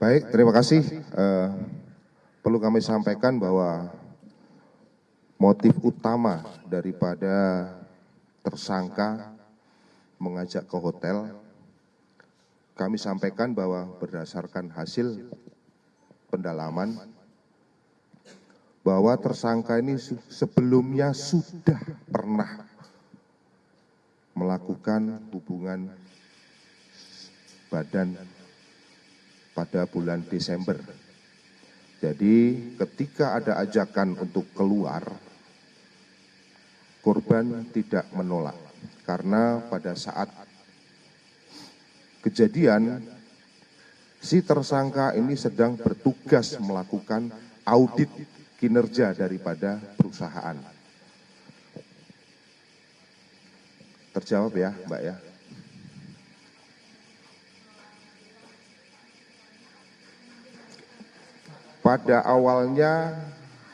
Baik, terima kasih. Perlu kami sampaikan bahwa motif utama daripada tersangka mengajak ke hotel, kami sampaikan bahwa berdasarkan hasil pendalaman, bahwa tersangka ini sebelumnya sudah pernah melakukan hubungan badan pada bulan Desember. Jadi ketika ada ajakan untuk keluar, korban tidak menolak. Karena pada saat kejadian, si tersangka ini sedang bertugas melakukan audit kinerja daripada perusahaan. Terjawab ya, Mbak ya? Pada awalnya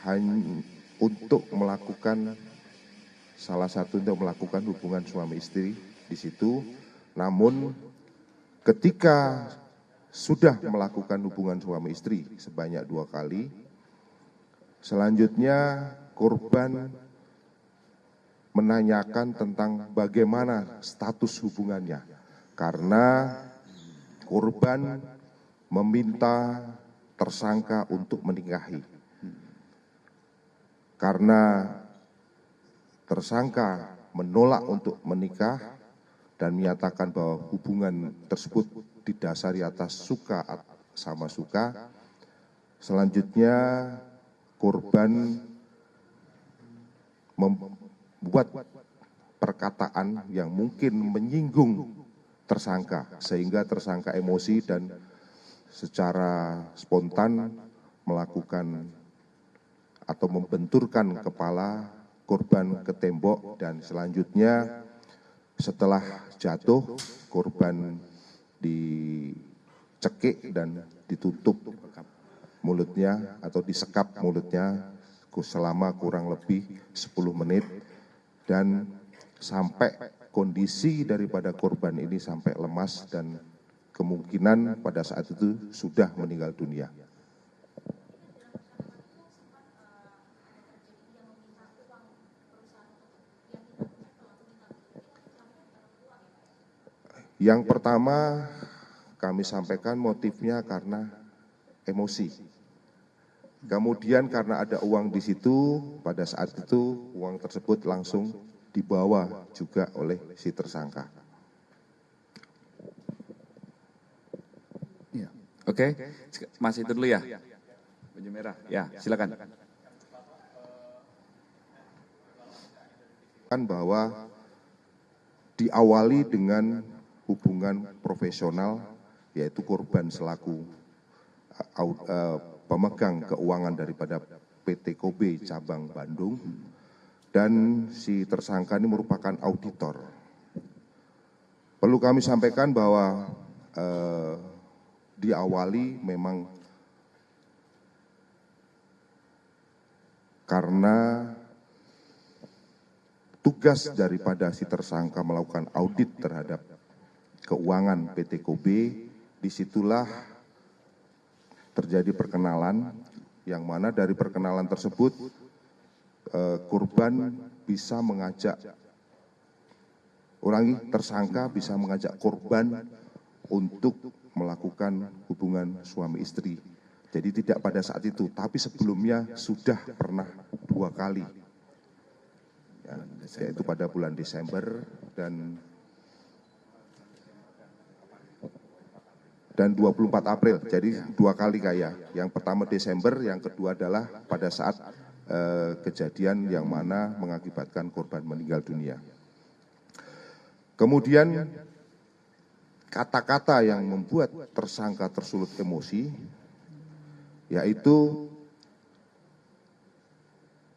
hanya untuk melakukan hubungan suami istri di situ, namun ketika sudah melakukan hubungan suami istri sebanyak 2 kali, selanjutnya korban menanyakan tentang bagaimana status hubungannya, karena korban meminta tersangka untuk menikahi. Karena tersangka menolak untuk menikah dan menyatakan bahwa hubungan tersebut didasari atas suka sama suka, selanjutnya korban membuat perkataan yang mungkin menyinggung tersangka, sehingga tersangka emosi dan secara spontan melakukan atau membenturkan kepala korban ke tembok, dan selanjutnya setelah jatuh korban dicekik dan ditutup mulutnya atau disekap mulutnya selama kurang lebih 10 menit, dan sampai kondisi daripada korban ini sampai lemas dan kemungkinan pada saat itu sudah meninggal dunia. Yang pertama kami sampaikan motifnya karena emosi. Kemudian karena ada uang di situ, pada saat itu uang tersebut langsung dibawa juga oleh si tersangka. Oke, masih itu dulu ya, baju merah. Ya, silakan. Kan bahwa diawali dengan hubungan profesional, yaitu korban selaku pemegang keuangan daripada PT Kobe cabang Bandung, dan si tersangka ini merupakan auditor. Perlu kami sampaikan bahwa diawali memang karena tugas daripada si tersangka melakukan audit terhadap keuangan PT Kobe. Disitulah terjadi perkenalan, yang mana dari perkenalan tersebut korban bisa mengajak, tersangka bisa mengajak korban untuk melakukan hubungan suami istri. Jadi tidak pada saat itu, tapi sebelumnya sudah pernah 2 kali, ya, yaitu pada bulan Desember dan 24 April. Jadi 2 kali kayak. Yang pertama Desember, yang kedua adalah pada saat kejadian yang mana mengakibatkan korban meninggal dunia. Kemudian kata-kata yang membuat tersangka tersulut emosi, yaitu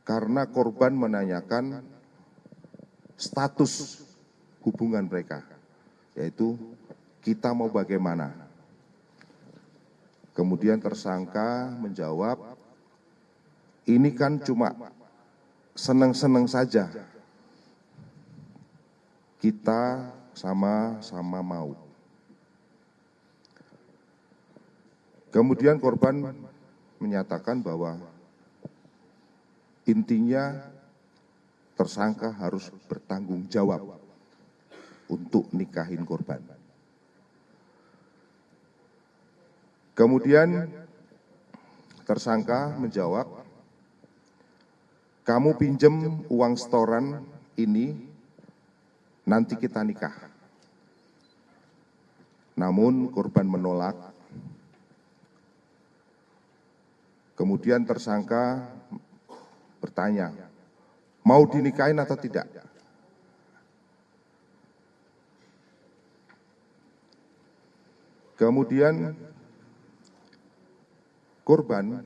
karena korban menanyakan status hubungan mereka, yaitu kita mau bagaimana. Kemudian tersangka menjawab, ini kan cuma seneng-seneng saja, kita sama-sama mau. Kemudian korban menyatakan bahwa intinya tersangka harus bertanggung jawab untuk nikahin korban. Kemudian tersangka menjawab, kamu pinjem uang setoran ini, nanti kita nikah. Namun korban menolak. Kemudian tersangka bertanya, mau dinikahin atau tidak? Kemudian korban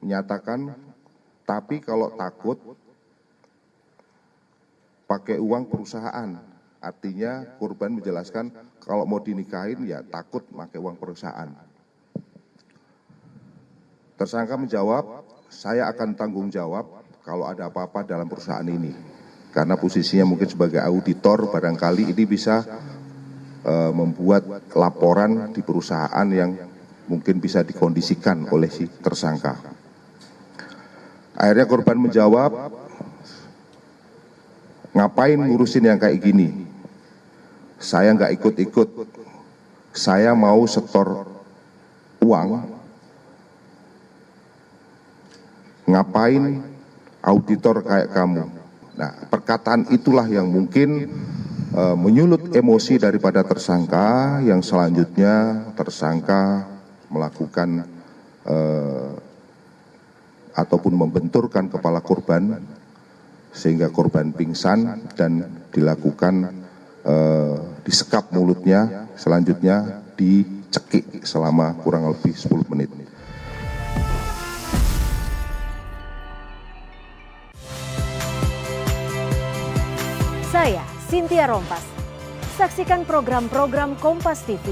menyatakan, tapi kalau takut pakai uang perusahaan. Artinya korban menjelaskan kalau mau dinikahin ya takut pakai uang perusahaan. Tersangka menjawab, saya akan tanggung jawab kalau ada apa-apa dalam perusahaan ini. Karena posisinya mungkin sebagai auditor, barangkali ini bisa membuat laporan di perusahaan yang mungkin bisa dikondisikan oleh si tersangka. Akhirnya korban menjawab, ngapain ngurusin yang kayak gini? Saya nggak ikut-ikut, saya mau setor uang. Ngapain auditor kayak kamu? Nah, perkataan itulah yang mungkin menyulut emosi daripada tersangka, yang selanjutnya tersangka melakukan ataupun membenturkan kepala korban sehingga korban pingsan dan dilakukan disekap mulutnya, selanjutnya dicekik selama kurang lebih 10 menit. Saya Cynthia Rompas. Saksikan program-program Kompas TV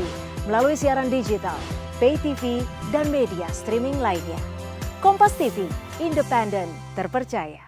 melalui siaran digital, pay TV, dan media streaming lainnya. Kompas TV, independen, terpercaya.